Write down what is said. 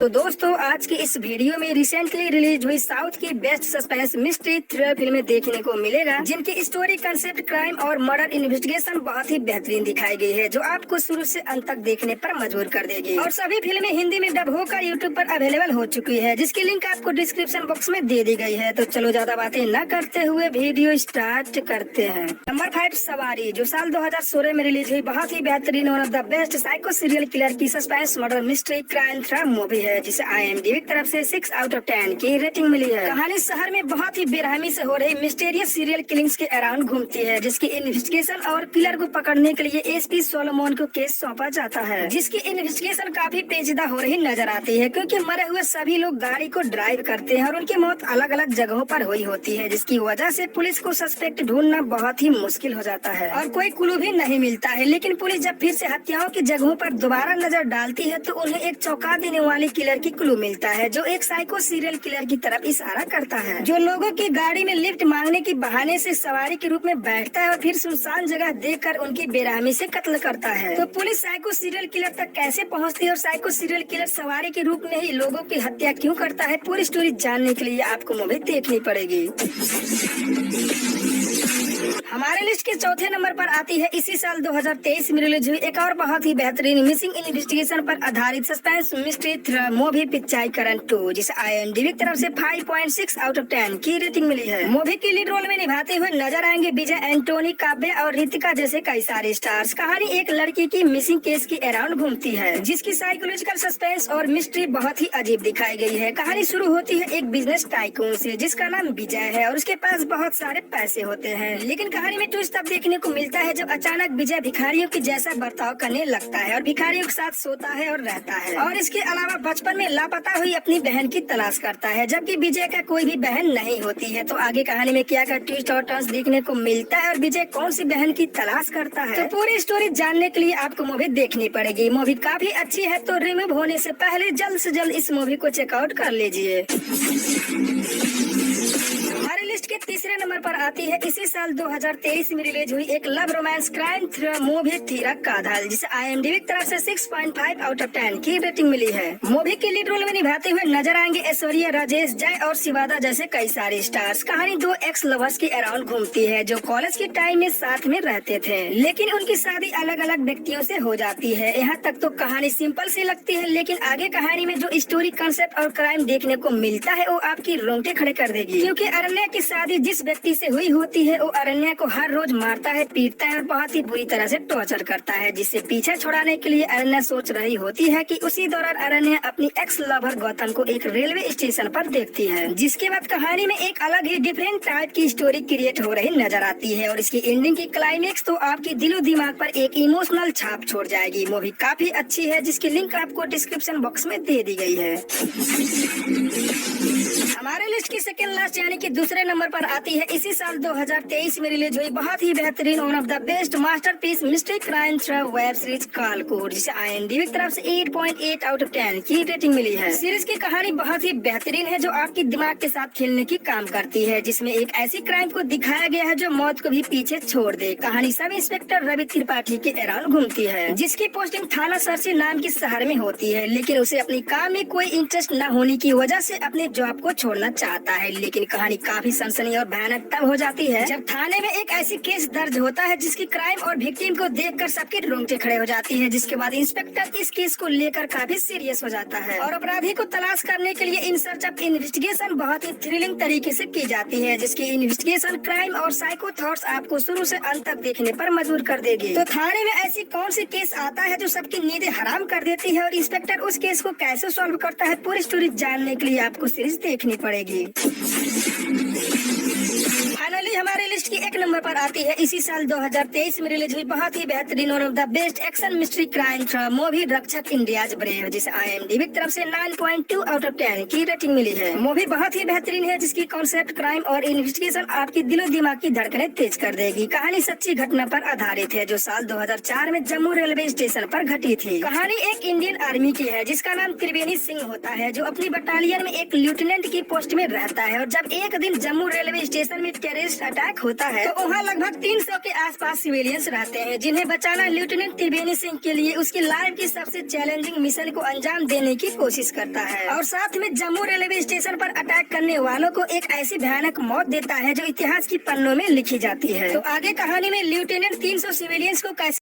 तो दोस्तों आज की इस वीडियो में रिसेंटली रिलीज हुई साउथ की बेस्ट सस्पेंस मिस्ट्री थ्रिलर फिल्में देखने को मिलेगा, जिनकी स्टोरी कंसेप्ट क्राइम और मर्डर इन्वेस्टिगेशन बहुत ही बेहतरीन दिखाई गई है, जो आपको शुरू से अंत तक देखने पर मजबूर कर देगी। और सभी फिल्में हिंदी में डब होकर यूट्यूब पर अवेलेबल हो चुकी है, जिसकी लिंक आपको डिस्क्रिप्शन बॉक्स में दे दी गई है। तो चलो ज्यादा बातें न करते हुए वीडियो स्टार्ट करते हैं। नंबर 5 सवारी, जो साल 2016 में रिलीज हुई बहुत ही बेहतरीन one of the best psycho serial killer की suspense murder mystery crime thriller movie है, जिसे IMDb की तरफ से 6 आउट ऑफ 10 की रेटिंग मिली है। कहानी शहर में बहुत ही बेरहमी से हो रही मिस्टीरियस सीरियल किलिंग्स के अराउंड घूमती है, जिसकी इन्वेस्टिगेशन और किलर को पकड़ने के लिए एसपी सोलोमन को केस सौंपा जाता है, जिसकी इन्वेस्टिगेशन काफी पेचीदा हो रही नजर आती है, क्योंकि मरे हुए सभी लोग गाड़ी को ड्राइव करते हैं और उनकी मौत अलग अलग जगहों पर हुई होती है, जिसकी वजह से पुलिस को सस्पेक्ट ढूंढना बहुत ही मुश्किल हो जाता है और कोई क्लू भी नहीं मिलता है। लेकिन पुलिस जब फिर से हत्याओं की जगहों पर दोबारा नजर डालती है तो उन्हें एक चौंका देने वाली किलर की क्लू मिलता है, जो एक साइको सीरियल किलर की तरफ इशारा करता है, जो लोगों की गाड़ी में लिफ्ट मांगने के बहाने से सवारी के रूप में बैठता है और फिर सुनसान जगह देखकर उनकी बेरहमी से कत्ल करता है। तो पुलिस साइको सीरियल किलर तक कैसे पहुंचती है और साइको सीरियल किलर सवारी के रूप में ही लोगों की हत्या क्यों करता है, पूरी स्टोरी जानने के लिए आपको मूवी देखनी पड़ेगी। हमारे लिस्ट के चौथे नंबर पर आती है इसी साल 2023 में रिलीज हुई एक और बहुत ही बेहतरीन मिसिंग इन्वेस्टिगेशन पर आधारित सस्पेंस मिस्ट्री थ्रिलर मूवी पिचाईकरण 2, जिसे IMDb की तरफ से 5.6 आउट ऑफ 10 की रेटिंग मिली है। मूवी की लीड रोल में निभाते हुए नजर आएंगे विजय एंटोनी, काव्य और रितिका जैसे कई सारे स्टार्स। कहानी एक लड़की की मिसिंग केस के अराउंड घूमती है, जिसकी साइकोलॉजिकल सस्पेंस और मिस्ट्री बहुत ही अजीब दिखाई गई है। कहानी शुरू होती है एक बिजनेस टाइकून से, जिसका नाम विजय है और उसके पास बहुत सारे पैसे होते हैं। लेकिन कहानी में ट्विस्ट तब देखने को मिलता है जब अचानक विजय भिखारियों के जैसा बर्ताव करने लगता है और भिखारियों के साथ सोता है और रहता है, और इसके अलावा बचपन में लापता हुई अपनी बहन की तलाश करता है, जबकि विजय का कोई भी बहन नहीं होती है। तो आगे कहानी में क्या ट्विस्ट और टर्न्स देखने को मिलता है और विजय कौन सी बहन की तलाश करता है, तो पूरी स्टोरी जानने के लिए आपको मूवी देखनी पड़ेगी। मूवी काफी अच्छी है, तो रिमूव होने से पहले जल्द से जल्द इस मूवी को चेकआउट कर लीजिए। हमारे लिस्ट के तीसरे नंबर पर आती है इसी साल 2023 में रिलीज हुई एक love romance crime thriller movie Thirak Kadhal, जिसे IMDb की तरफ से 6.5 आउट ऑफ 10 की रेटिंग मिली है। मूवी के लीड रोल में निभाते हुए नजर आएंगे ऐश्वर्या, राजेश, जय और शिवादा जैसे कई सारे स्टार्स। कहानी 2 एक्स लवर्स के अराउंड घूमती है, जो कॉलेज के टाइम में साथ में रहते थे, लेकिन उनकी शादी अलग अलग व्यक्तियों से हो जाती है। यहाँ तक तो कहानी सिंपल सी लगती है, लेकिन आगे कहानी में जो स्टोरी कंसेप्ट और क्राइम देखने को मिलता है वो आपकी रोंगटे खड़े कर देगी, क्योंकि अरण्या की शादी जिस व्यक्ति से हुई होती है वो अरण्या को हर रोज मारता है, पीटता है और बहुत ही बुरी तरह से टॉर्चर करता है, जिससे पीछा छुड़ाने के लिए अरण्या सोच रही होती है कि उसी दौरान अरण्या अपनी एक्स लवर गौतम को एक रेलवे स्टेशन पर देखती है, जिसके बाद कहानी में एक अलग ही डिफरेंट टाइप की स्टोरी क्रिएट हो रही नजर आती है, और इसकी एंडिंग की क्लाइमेक्स तो आपकी दिलो दिमाग पर एक इमोशनल छाप छोड़ जाएगी। मूवी काफी अच्छी है, जिसकी लिंक आपको डिस्क्रिप्शन बॉक्स में दे दी गई है। हमारे लिस्ट की सेकंड लास्ट यानी कि दूसरे नंबर पर आती है इसी साल 2023 में रिलीज हुई बहुत ही बेहतरीन one of the best masterpiece mystery crime thriller web series Kaalkot, जिसे IMDb की तरफ से 8.8 आउट ऑफ 10 की रेटिंग मिली है। सीरीज की कहानी बहुत ही बेहतरीन है, जो आपकी दिमाग के साथ खेलने की काम करती है, जिसमें एक ऐसी क्राइम को दिखाया गया है जो मौत को भी पीछे छोड़ दे। कहानी सब इंस्पेक्टर रवि त्रिपाठी के अराउंड घूमती है, जिसकी पोस्टिंग थाना सरसी नाम के शहर में होती है, लेकिन उसे अपनी काम में कोई इंटरेस्ट न होने की वजह से अपने जॉब को छोड़ना चाहता है। लेकिन कहानी काफी सनसनी और भयानक तब हो जाती है जब थाने में एक ऐसी केस दर्ज होता है जिसकी क्राइम और विक्टिम को देखकर सबके रोंगटे खड़े हो जाती है, जिसके बाद इंस्पेक्टर इस केस को लेकर काफी सीरियस हो जाता है और अपराधी को तलाश करने के लिए इन सर्च ऑफ इन्वेस्टिगेशन बहुत ही थ्रिलिंग तरीके से की जाती है, जिसकी इन्वेस्टिगेशन क्राइम और साइको थॉट्स आपको शुरू से अंत तक देखने पर मजबूर कर देगी। तो थाने में ऐसी कौन सी केस आता है जो सबकी नींदें हराम कर देती है और इंस्पेक्टर उस केस को कैसे सॉल्व करता है, पूरी स्टोरी जानने के लिए आपको सीरीज देखनी पड़ेगी। फाइनली हमारे लिस्ट की एक नंबर पर आती है इसी साल 2023 में रिलीज हुई बहुत ही बेहतरीन one of the best action mystery crime thriller movie रक्षक इंडियाज ब्रेव, जिसे IMDb की तरफ से 9.2 आउट ऑफ 10 की रेटिंग मिली है। मूवी बहुत ही बेहतरीन है, जिसकी कॉन्सेप्ट क्राइम और इन्वेस्टिगेशन आपकी दिलो दिमाग की धड़कनें तेज कर देगी। कहानी सच्ची घटना पर आधारित है, जो साल 2004 में जम्मू रेलवे स्टेशन पर घटी थी। कहानी एक इंडियन आर्मी की है, जिसका नाम त्रिवेणी सिंह होता है, जो अपनी बटालियन में एक लेफ्टिनेंट की पोस्ट में रहता है, और जब एक दिन जम्मू रेलवे स्टेशन में टेररिस्ट अटैक होता होता है तो वहाँ लगभग 300 के आसपास सिविलियंस रहते हैं, जिन्हें बचाना लेफ्टिनेंट त्रिवेणी सिंह के लिए उसकी लाइफ की सबसे चैलेंजिंग मिशन को अंजाम देने की कोशिश करता है और साथ में जम्मू रेलवे स्टेशन पर अटैक करने वालों को एक ऐसी भयानक मौत देता है जो इतिहास की पन्नों में लिखी जाती है। तो आगे कहानी में लेफ्टिनेंट 300 सिविलियंस को कैसे